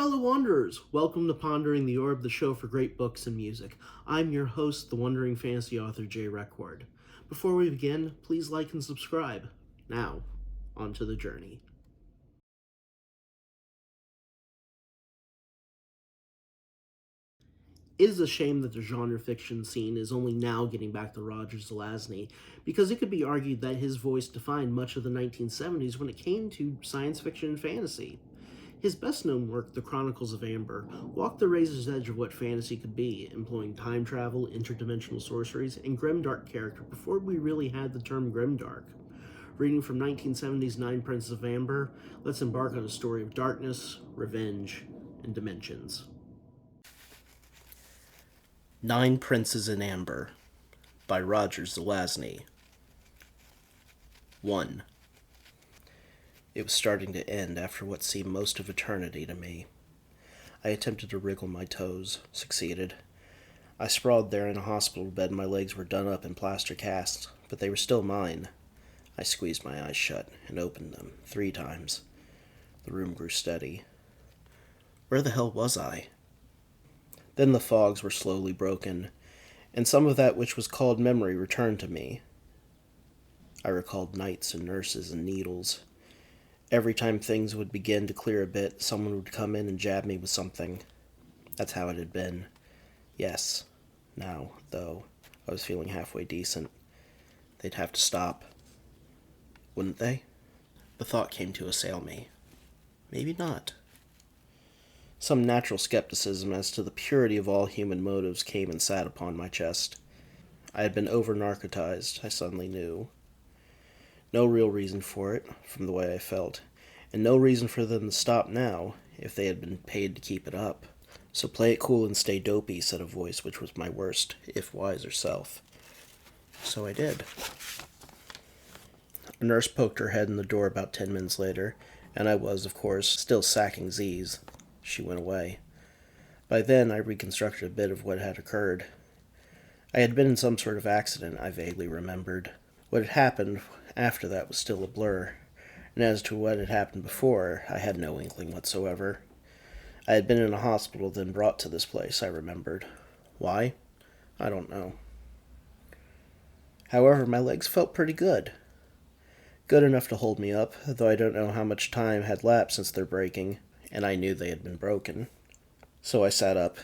fellow wanderers! Welcome to Pondering the Orb, the show for great books and music. I'm your host, the wandering fantasy author Jay Record. Before we begin, please like and subscribe. Now, on to the journey. It is a shame that the genre fiction scene is only now getting back to Roger Zelazny, because it could be argued that his voice defined much of the 1970s when it came to science fiction and fantasy. His best-known work, The Chronicles of Amber, walked the razor's edge of what fantasy could be, employing time travel, interdimensional sorceries, and grimdark character before we really had the term grimdark. Reading from 1970's Nine Princes of Amber, let's embark on a story of darkness, revenge, and dimensions. Nine Princes in Amber by Roger Zelazny. 1. It was starting to end after what seemed most of eternity to me. I attempted to wriggle my toes, succeeded. I sprawled there in a hospital bed and my legs were done up in plaster casts, but they were still mine. I squeezed my eyes shut and opened them 3 times. The room grew steady. Where the hell was I? Then the fogs were slowly broken, and some of that which was called memory returned to me. I recalled nights and nurses and needles. Every time things would begin to clear a bit, someone would come in and jab me with something. That's how it had been. Yes. Now, though, I was feeling halfway decent. They'd have to stop. Wouldn't they? The thought came to assail me. Maybe not. Some natural skepticism as to the purity of all human motives came and sat upon my chest. I had been over-narcotized, I suddenly knew. No real reason for it, from the way I felt, and no reason for them to stop now, if they had been paid to keep it up. So play it cool and stay dopey, said a voice which was my worst, if wiser self. So I did. A nurse poked her head in the door about 10 minutes later, and I was, of course, still sacking Z's. She went away. By then, I reconstructed a bit of what had occurred. I had been in some sort of accident, I vaguely remembered. What had happened after that was still a blur, and as to what had happened before, I had no inkling whatsoever. I had been in a hospital, then brought to this place, I remembered. Why? I don't know. However, my legs felt pretty good. Good enough to hold me up, though I don't know how much time had lapsed since their breaking, and I knew they had been broken. So I sat up.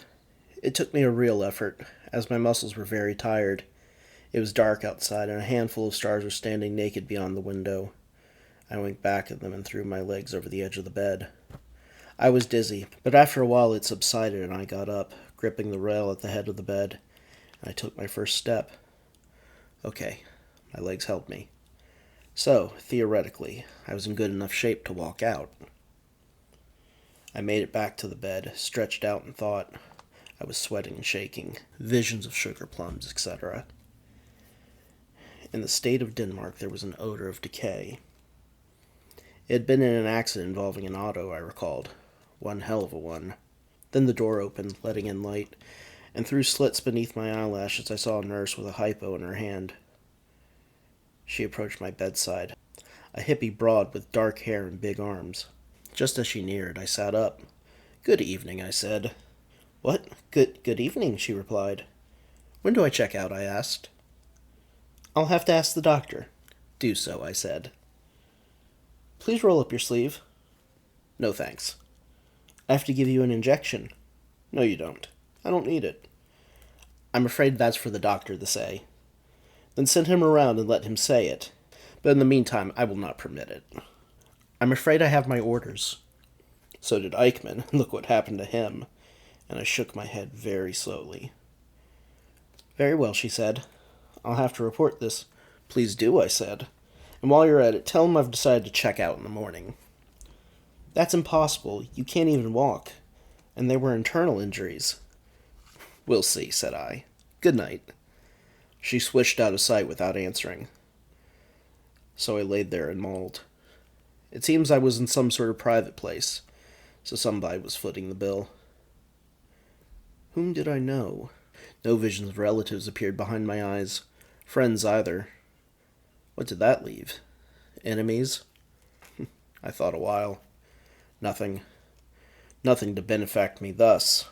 It took me a real effort, as my muscles were very tired. It was dark outside, and a handful of stars were standing naked beyond the window. I winked back at them and threw my legs over the edge of the bed. I was dizzy, but after a while it subsided and I got up, gripping the rail at the head of the bed, and I took my first step. Okay, my legs held me. So, theoretically, I was in good enough shape to walk out. I made it back to the bed, stretched out and thought. I was sweating and shaking, visions of sugar plums, etc. In the state of Denmark, there was an odor of decay. It had been in an accident involving an auto, I recalled. One hell of a one. Then the door opened, letting in light, and through slits beneath my eyelashes I saw a nurse with a hypo in her hand. She approached my bedside, a hippie broad with dark hair and big arms. Just as she neared, I sat up. Good evening, I said. What? Good evening, she replied. When do I check out, I asked. I'll have to ask the doctor. Do so, I said. Please roll up your sleeve. No, thanks. I have to give you an injection. No, you don't. I don't need it. I'm afraid that's for the doctor to say. Then send him around and let him say it. But in the meantime, I will not permit it. I'm afraid I have my orders. So did Eichmann. Look what happened to him. And I shook my head very slowly. Very well, she said. I'll have to report this. Please do, I said. And while you're at it, tell him I've decided to check out in the morning. That's impossible. You can't even walk. And they were internal injuries. We'll see, said I. Good night. She swished out of sight without answering. So I laid there and mauled. It seems I was in some sort of private place, so somebody was footing the bill. Whom did I know? No visions of relatives appeared behind my eyes. Friends either. What did that leave? Enemies? I thought a while. Nothing. Nothing to benefact me thus.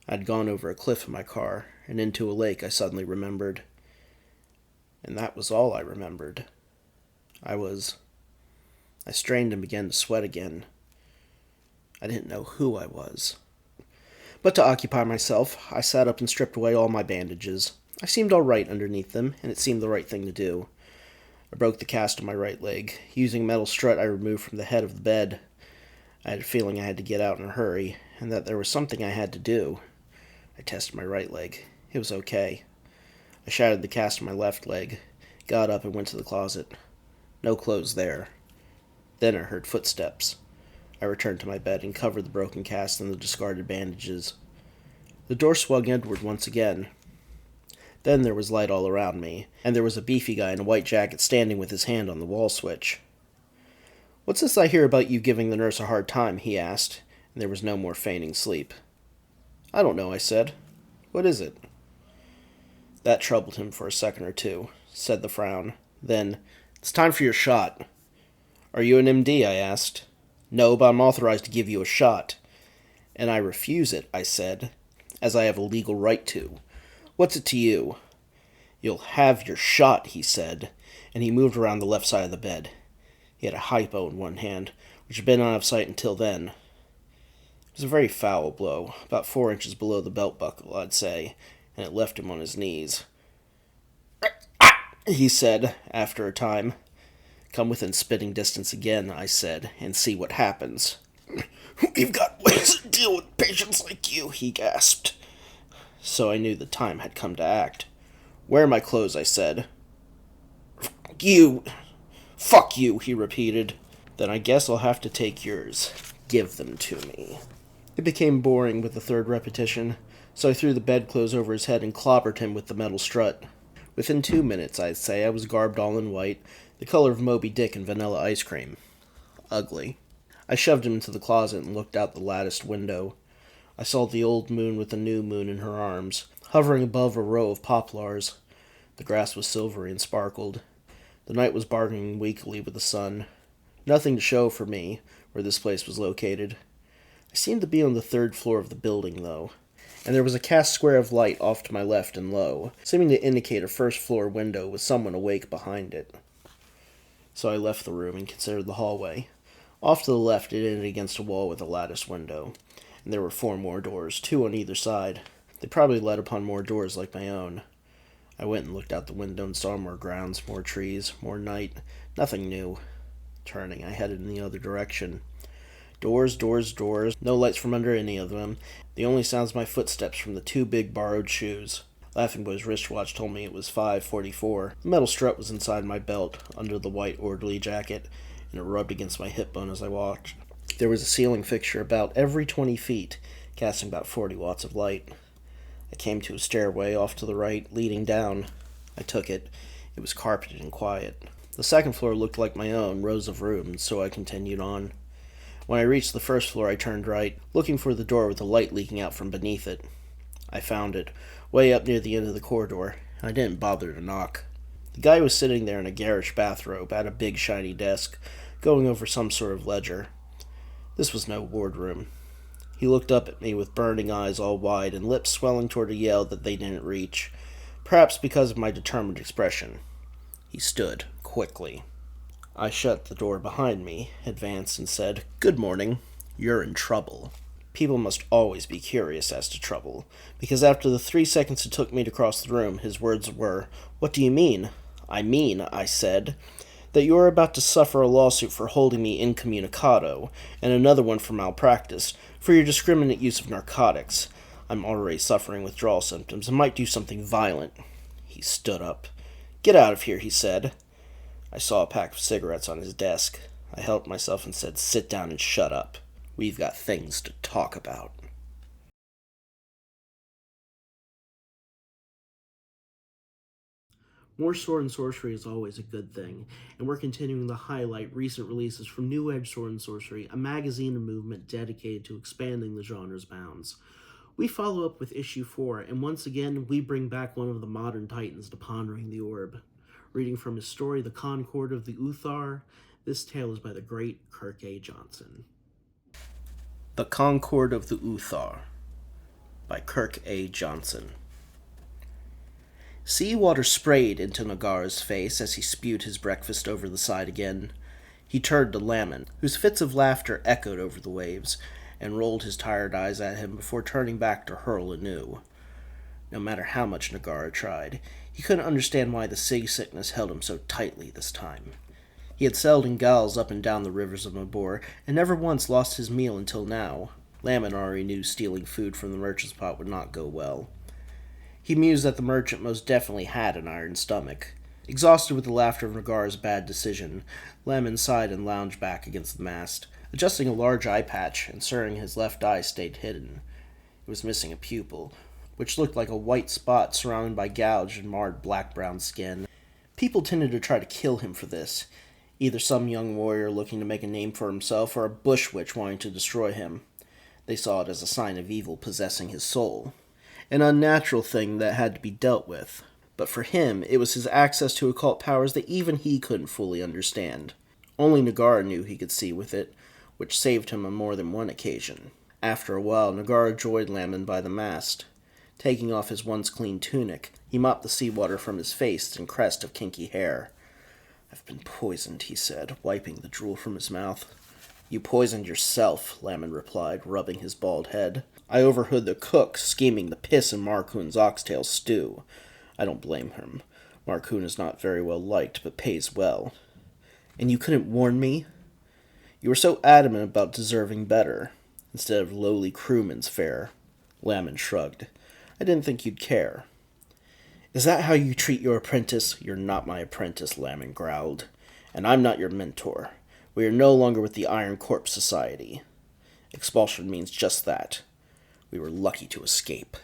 I'd gone over a cliff in my car, and into a lake, I suddenly remembered. And that was all I remembered. I strained and began to sweat again. I didn't know who I was. But to occupy myself, I sat up and stripped away all my bandages. I seemed all right underneath them, and it seemed the right thing to do. I broke the cast on my right leg. Using a metal strut I removed from the head of the bed. I had a feeling I had to get out in a hurry, and that there was something I had to do. I tested my right leg. It was okay. I shattered the cast on my left leg, got up and went to the closet. No clothes there. Then I heard footsteps. I returned to my bed and covered the broken cast and the discarded bandages. The door swung inward once again. Then there was light all around me, and there was a beefy guy in a white jacket standing with his hand on the wall switch. "What's this I hear about you giving the nurse a hard time?" he asked, and there was no more feigning sleep. "I don't know," I said. "What is it?" That troubled him for a second or two, said the frown. Then, "It's time for your shot." "Are you an MD?" I asked. "No, but I'm authorized to give you a shot." "And I refuse it," I said, "as I have a legal right to. What's it to you?" "You'll have your shot," he said, and he moved around the left side of the bed. He had a hypo in one hand, which had been out of sight until then. It was a very foul blow, about 4 inches below the belt buckle, I'd say, and it left him on his knees. He said, after a time. "Come within spitting distance again," I said, "and see what happens." "We've got ways to deal with patients like you," he gasped. So I knew the time had come to act. "Where are my clothes?" I said. Fuck you, he repeated. "Then I guess I'll have to take yours. Give them to me." It became boring with the third repetition, so I threw the bedclothes over his head and clobbered him with the metal strut. Within 2 minutes, I'd say, I was garbed all in white, the color of Moby Dick and vanilla ice cream. Ugly. I shoved him into the closet and looked out the latticed window. I saw the old moon with the new moon in her arms, hovering above a row of poplars. The grass was silvery and sparkled. The night was bargaining weakly with the sun. Nothing to show for me, where this place was located. I seemed to be on the 3rd floor of the building, though, and there was a cast square of light off to my left and low, seeming to indicate a 1st-floor window with someone awake behind it. So I left the room and considered the hallway. Off to the left it ended against a wall with a lattice window, and there were 4 more doors, 2 on either side. They probably led upon more doors like my own. I went and looked out the window and saw more grounds, more trees, more night. Nothing new. Turning, I headed in the other direction. Doors, doors, doors, no lights from under any of them. The only sounds of my footsteps from the 2 big borrowed shoes. Laughing Boy's wristwatch told me it was 5:44. The metal strut was inside my belt, under the white orderly jacket, and it rubbed against my hip bone as I walked. There was a ceiling fixture about every 20 feet, casting about 40 watts of light. I came to a stairway off to the right, leading down. I took it. It was carpeted and quiet. The 2nd floor looked like my own, rows of rooms, so I continued on. When I reached the 1st floor, I turned right, looking for the door with the light leaking out from beneath it. I found it, way up near the end of the corridor, and I didn't bother to knock. The guy was sitting there in a garish bathrobe at a big shiny desk, going over some sort of ledger. This was no wardroom. He looked up at me with burning eyes all wide and lips swelling toward a yell that they didn't reach, perhaps because of my determined expression. He stood, quickly. I shut the door behind me, advanced, and said, "Good morning. You're in trouble." People must always be curious as to trouble, because after the 3 seconds it took me to cross the room, his words were, "What do you mean?" "I mean," I said, "that you are about to suffer a lawsuit for holding me incommunicado, and another one for malpractice, for your discriminate use of narcotics. I'm already suffering withdrawal symptoms and might do something violent." He stood up. "Get out of here," he said. I saw a pack of cigarettes on his desk. I helped myself and said, "Sit down and shut up. We've got things to talk about." More Sword and Sorcery is always a good thing, and we're continuing to highlight recent releases from New Edge Sword and Sorcery, a magazine and movement dedicated to expanding the genre's bounds. We follow up with issue 4, and once again, we bring back one of the modern titans to Pondering the Orb. Reading from his story, The Concord of the Uthar, this tale is by the great Kirk A. Johnson. The Concord of the Uthar by Kirk A. Johnson. Seawater sprayed into Nagara's face as he spewed his breakfast over the side again. He turned to Lamin, whose fits of laughter echoed over the waves, and rolled his tired eyes at him before turning back to hurl anew. No matter how much Nagara tried, he couldn't understand why the sea-sickness held him so tightly this time. He had sailed in gals up and down the rivers of Mabor, and never once lost his meal until now. Lamin already knew stealing food from the merchant's pot would not go well. He mused that the merchant most definitely had an iron stomach. Exhausted with the laughter of Nagara's bad decision, Lamin sighed and lounged back against the mast, adjusting a large eye patch, ensuring his left eye stayed hidden. It was missing a pupil, which looked like a white spot surrounded by gouged and marred black-brown skin. People tended to try to kill him for this, either some young warrior looking to make a name for himself or a bush witch wanting to destroy him. They saw it as a sign of evil possessing his soul, an unnatural thing that had to be dealt with. But for him, it was his access to occult powers that even he couldn't fully understand. Only Nagara knew he could see with it, which saved him on more than one occasion. After a while, Nagara joined Lamin by the mast. Taking off his once clean tunic, he mopped the seawater from his face and crest of kinky hair. "I've been poisoned," he said, wiping the drool from his mouth. "You poisoned yourself," Lamin replied, rubbing his bald head. "I overheard the cook scheming to piss in Marcoon's oxtail stew. I don't blame him. Marcoon is not very well liked, but pays well." "And you couldn't warn me?" "You were so adamant about deserving better, instead of lowly crewman's fare." Lamin shrugged. "I didn't think you'd care." "Is that how you treat your apprentice?" "You're not my apprentice," Lamin growled. "And I'm not your mentor. We are no longer with the Iron Corpse Society. Expulsion means just that. We were lucky to escape."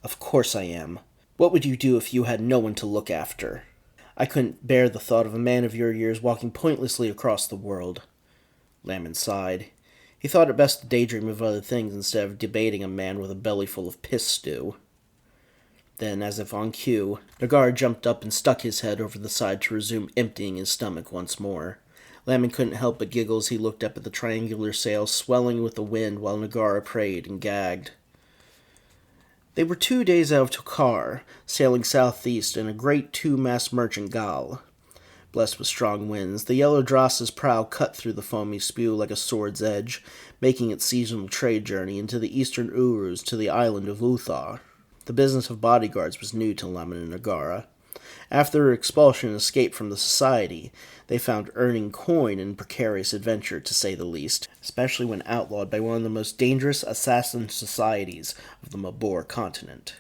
"Of course I am. What would you do if you had no one to look after?" "I couldn't bear the thought of a man of your years walking pointlessly across the world." Lamin sighed. He thought it best to daydream of other things instead of debating a man with a belly full of piss stew. Then, as if on cue, Nagara jumped up and stuck his head over the side to resume emptying his stomach once more. Lamin couldn't help but giggle as he looked up at the triangular sail swelling with the wind while Nagara prayed and gagged. They were 2 days out of Tokar, sailing southeast in a great 2-mast merchant gal. Blessed with strong winds, the yellow Drossa's prow cut through the foamy spew like a sword's edge, making its seasonal trade journey into the eastern Urus to the island of Uthar. The business of bodyguards was new to Lamin and Nagara. After their expulsion and escape from the society, they found earning coin in precarious adventure, to say the least, especially when outlawed by one of the most dangerous assassin societies of the Mabor continent.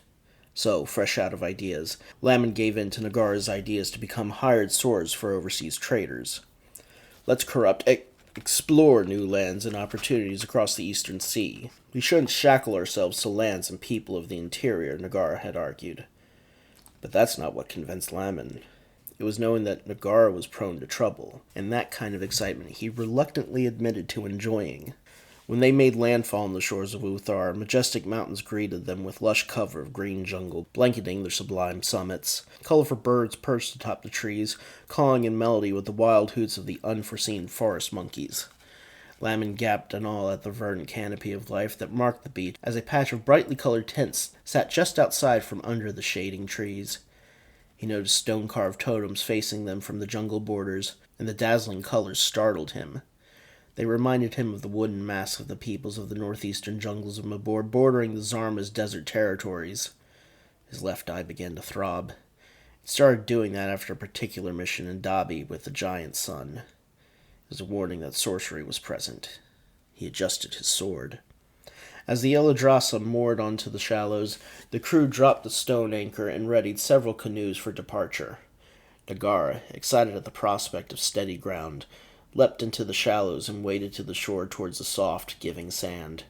So, fresh out of ideas, Lamin gave in to Nagara's ideas to become hired swords for overseas traders. "Let's explore new lands and opportunities across the Eastern Sea. We shouldn't shackle ourselves to lands and people of the interior," Nagara had argued. But that's not what convinced Lamin. It was knowing that Nagara was prone to trouble, and that kind of excitement he reluctantly admitted to enjoying. When they made landfall on the shores of Uthar, majestic mountains greeted them with lush cover of green jungle, blanketing their sublime summits. Colorful birds perched atop the trees, cawing in melody with the wild hoots of the unforeseen forest monkeys. Lamin gaped in awe at the verdant canopy of life that marked the beach as a patch of brightly colored tents sat just outside from under the shading trees. He noticed stone-carved totems facing them from the jungle borders, and the dazzling colors startled him. They reminded him of the wooden masks of the peoples of the northeastern jungles of Mabor bordering the Zarma's desert territories. His left eye began to throb. It started doing that after a particular mission in Dabi with the giant sun. It was a warning that sorcery was present. He adjusted his sword. As the yellow Drossa moored onto the shallows, the crew dropped the stone anchor and readied several canoes for departure. Nagara, excited at the prospect of steady ground, leapt into the shallows and waded to the shore towards the soft, giving sand.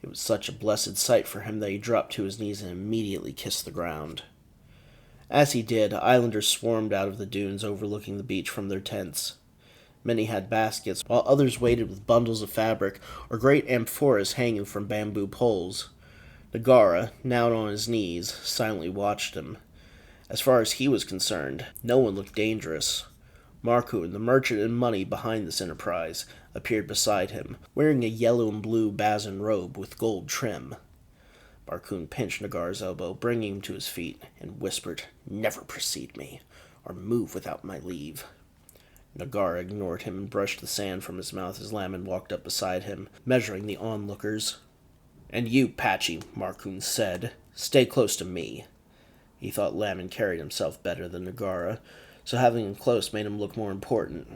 It was such a blessed sight for him that he dropped to his knees and immediately kissed the ground. As he did, islanders swarmed out of the dunes overlooking the beach from their tents. Many had baskets, while others waited with bundles of fabric or great amphoras hanging from bamboo poles. Nagara, now on his knees, silently watched him. As far as he was concerned, no one looked dangerous. Marcoon, the merchant and money behind this enterprise, appeared beside him, wearing a yellow and blue bazin robe with gold trim. Markoon pinched Nagar's elbow, bringing him to his feet, and whispered, "Never precede me, or move without my leave." Nagar ignored him and brushed the sand from his mouth as Lamin walked up beside him, measuring the onlookers. "And you, Patchy," Markoon said, "stay close to me." He thought Lamin carried himself better than Nagara, so having him close made him look more important.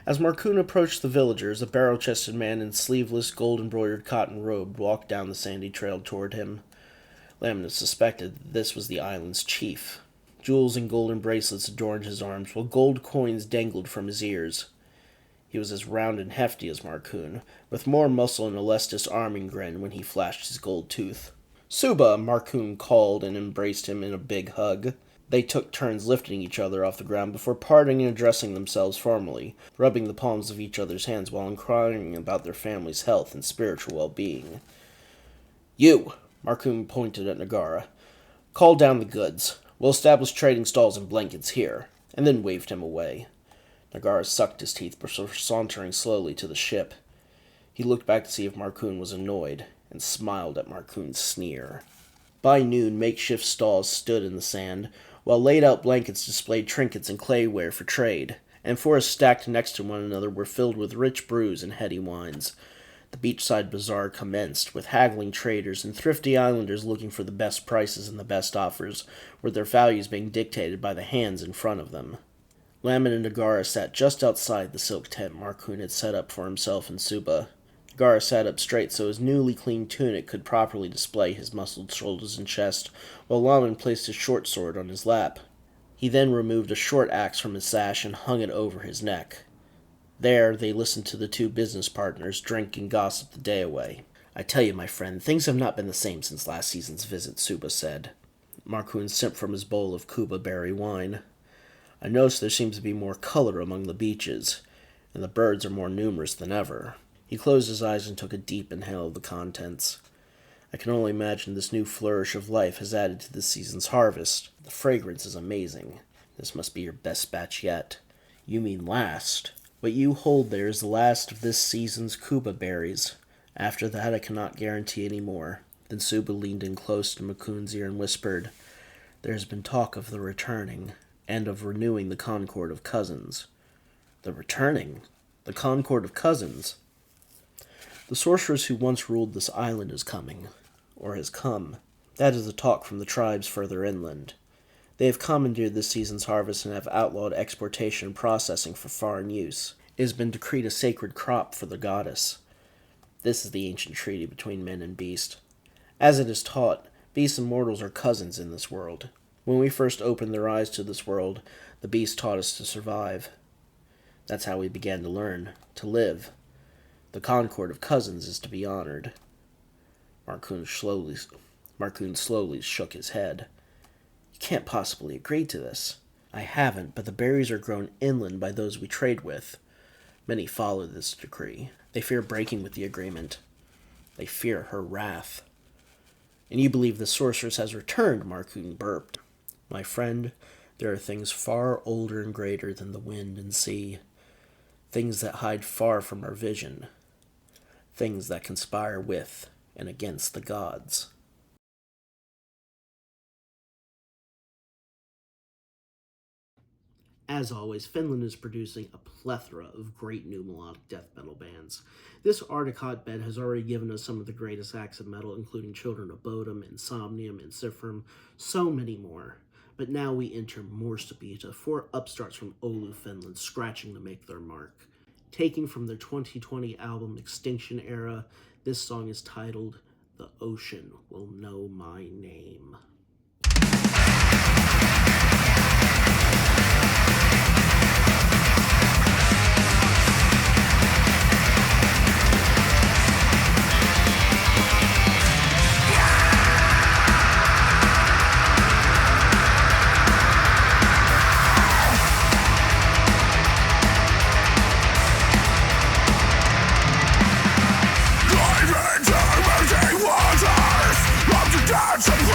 As Markoon approached the villagers, a barrel-chested man in sleeveless, gold-embroidered cotton robe walked down the sandy trail toward him. Lamin suspected that this was the island's chief. Jewels and golden bracelets adorned his arms, while gold coins dangled from his ears. He was as round and hefty as Markoon, with more muscle and a less disarming grin when he flashed his gold tooth. "Suba!" Markoon called and embraced him in a big hug. They took turns lifting each other off the ground before parting and addressing themselves formally, rubbing the palms of each other's hands while inquiring about their family's health and spiritual well-being. "You!" Markoon pointed at Nagara. "Call down the goods. We'll establish trading stalls and blankets here," and then waved him away. Nagara sucked his teeth before sauntering slowly to the ship. He looked back to see if Markoon was annoyed, and smiled at Markoon's sneer. By noon, makeshift stalls stood in the sand, while laid-out blankets displayed trinkets and clayware for trade, and forests stacked next to one another were filled with rich brews and heady wines. The beachside bazaar commenced, with haggling traders and thrifty islanders looking for the best prices and the best offers, with their values being dictated by the hands in front of them. Lamin and Nagara sat just outside the silk tent Markoon had set up for himself and Suba. Nagara sat up straight so his newly cleaned tunic could properly display his muscled shoulders and chest, while Lamin placed his short sword on his lap. He then removed a short axe from his sash and hung it over his neck. There, they listened to the two business partners drink and gossip the day away. "I tell you, my friend, things have not been the same since last season's visit," Suba said. Markoon sipped from his bowl of Kuba berry wine. "I notice there seems to be more color among the beaches, and the birds are more numerous than ever." He closed his eyes and took a deep inhale of the contents. "I can only imagine this new flourish of life has added to this season's harvest. The fragrance is amazing. This must be your best batch yet." "You mean last. What you hold there is the last of this season's Kuba berries. After that, I cannot guarantee any more." Then Suba leaned in close to Markoon's ear and whispered, "There has been talk of the returning, and of renewing the Concord of Cousins." "The returning? The Concord of Cousins?" "The sorceress who once ruled this island is coming, or has come. That is the talk from the tribes further inland. They have commandeered this season's harvest and have outlawed exportation and processing for foreign use. It has been decreed a sacred crop for the goddess. This is the ancient treaty between men and beast. As it is taught, beasts and mortals are cousins in this world. When we first opened their eyes to this world, the beast taught us to survive. That's how we began to learn, to live. The Concord of Cousins is to be honored." Markoon slowly shook his head. "You can't possibly agree to this." "I haven't, but the berries are grown inland by those we trade with. Many follow this decree. They fear breaking with the agreement. They fear her wrath." "And you believe the sorceress has returned?" Markoon burped. "My friend, there are things far older and greater than the wind and sea. Things that hide far from our vision. Things that conspire with and against the gods." As always, Finland is producing a plethora of great new melodic death metal bands. This Arctic hotbed has already given us some of the greatest acts of metal, including Children of Bodom, Insomnium, and Sifrim, so many more. But now we enter more Subita, four upstarts from Oulu, Finland, scratching to make their mark. Taking from their 2020 album Extinction Era, this song is titled "The Ocean Will Know My Name." Waters, up to dance and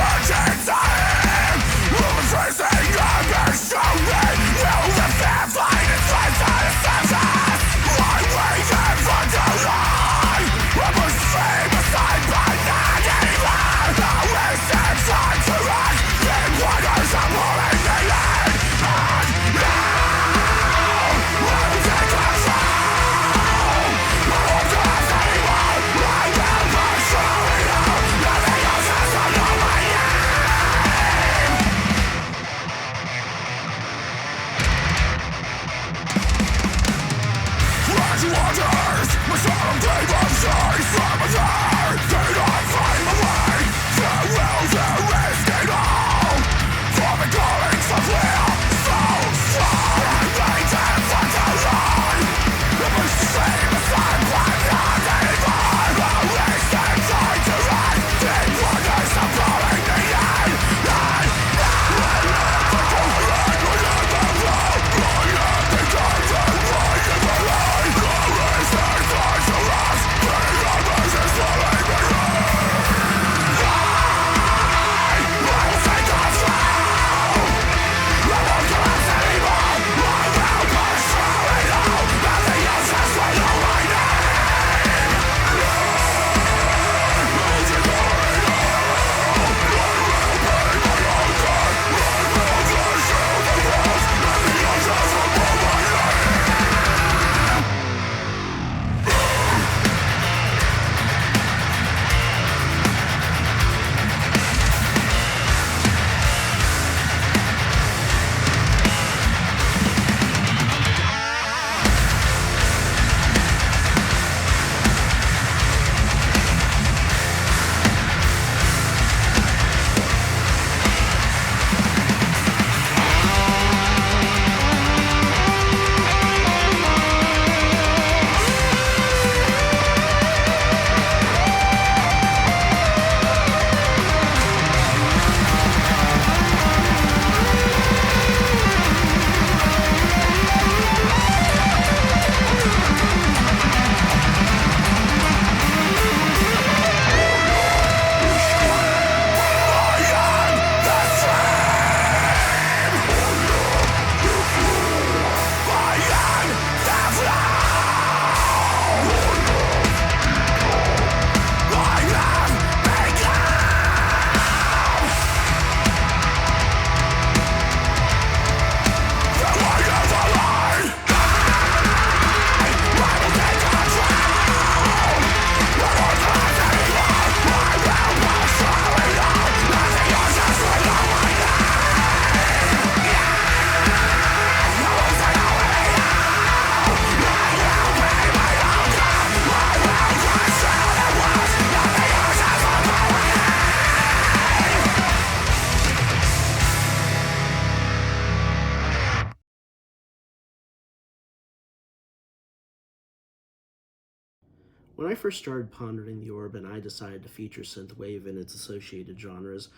When I first started pondering the orb and I decided to feature Synthwave and its associated genres,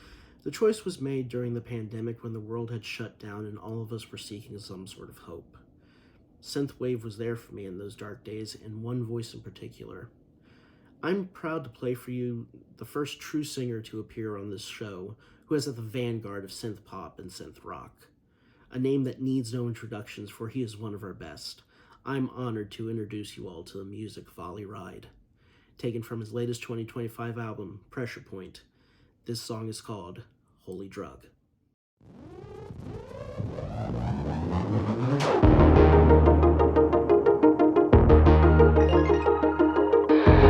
the choice was made during the pandemic when the world had shut down and all of us were seeking some sort of hope. Synthwave was there for me in those dark days, and one voice in particular. I'm proud to play for you the first true singer to appear on this show, who is at the vanguard of synth pop and synth rock. A name that needs no introductions, for he is one of our best. I'm honored to introduce you all to the music of OLLIE WRIDE. Taken from his latest 2025 album, Pressure Point, this song is called Holy Drug.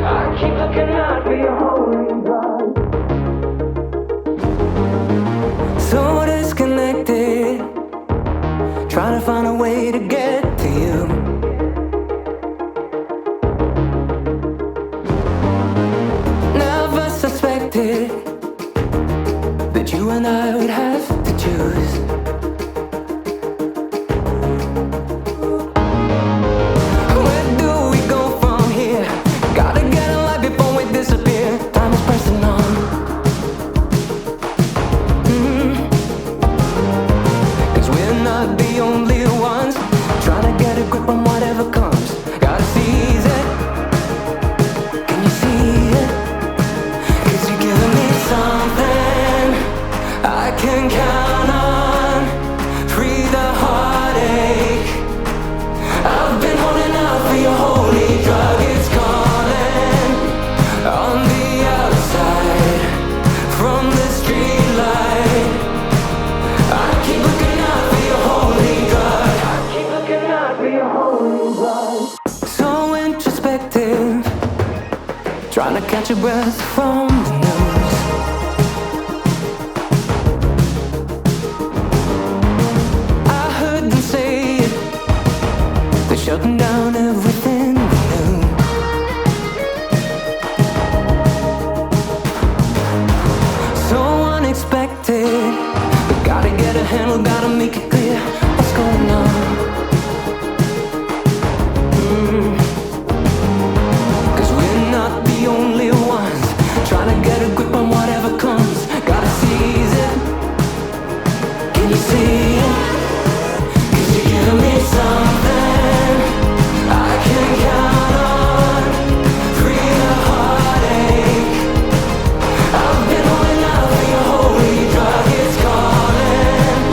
I keep looking out for your holy God. So disconnected, trying to find a way to get to you. Never suspected that you and I would have to choose. Where do we go from here? Gotta get a life before we disappear. Time is pressing on. Cause we're not the only ones trying to get a grip on whatever comes. Gotta seize it. Can you see it? Cause you're giving me something I can count on. Free the heartache. I've been holding out for your holy drug. It's calling on the outside from the streetlight. I keep looking out for your holy drug. I keep looking out for your holy drug. So introspective, trying to catch your breath from the news. I heard them say it, they're shutting down everything we knew. So unexpected, we gotta get a handle, gotta make it clear what's going on. Cause we're not the only ones trying to get a grip on whatever comes. Gotta seize it. Can you see it? Cause you're giving me something I can count on. Free the heartache. I've been holding out for your holy drug. It's calling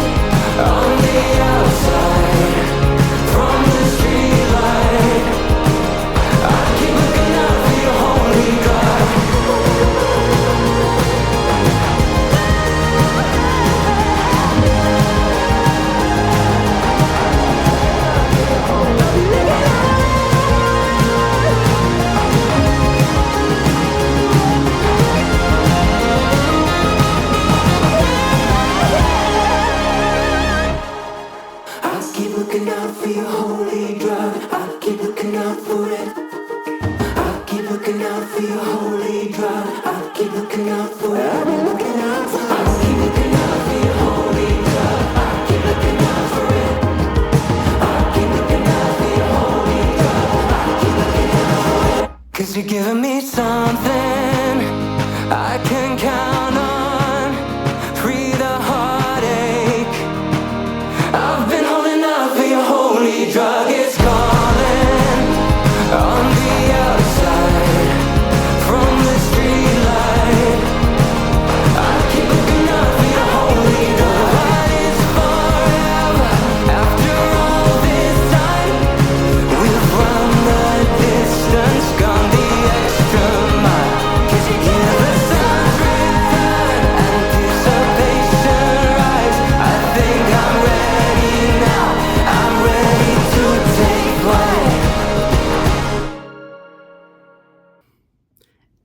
on the outside from the streetlight. I keep looking out for your holy drug. I keep looking out for your holy drug. I keep looking out for it. I keep looking out for your holy drug. I keep looking out for it. I keep looking out for it. I keep looking out for your holy drug. I keep looking out for it. I keep looking out for your holy drug. I keep looking out for it. Cause you're giving me something I can count on. Free the heartache. I've been holding out for your holy drug. It's calling on the outside from the streetlight. I keep looking out for your holy drug. What is forever after all this time? We've run the distance, gone the extra mile. Cause you give the sun's return, anticipation rise. I think I'm ready now. I'm ready to take flight.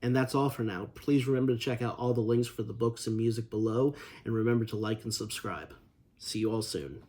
And that's all for now. Please remember to check out all the links for the books and music below, and remember to like and subscribe. See you all soon.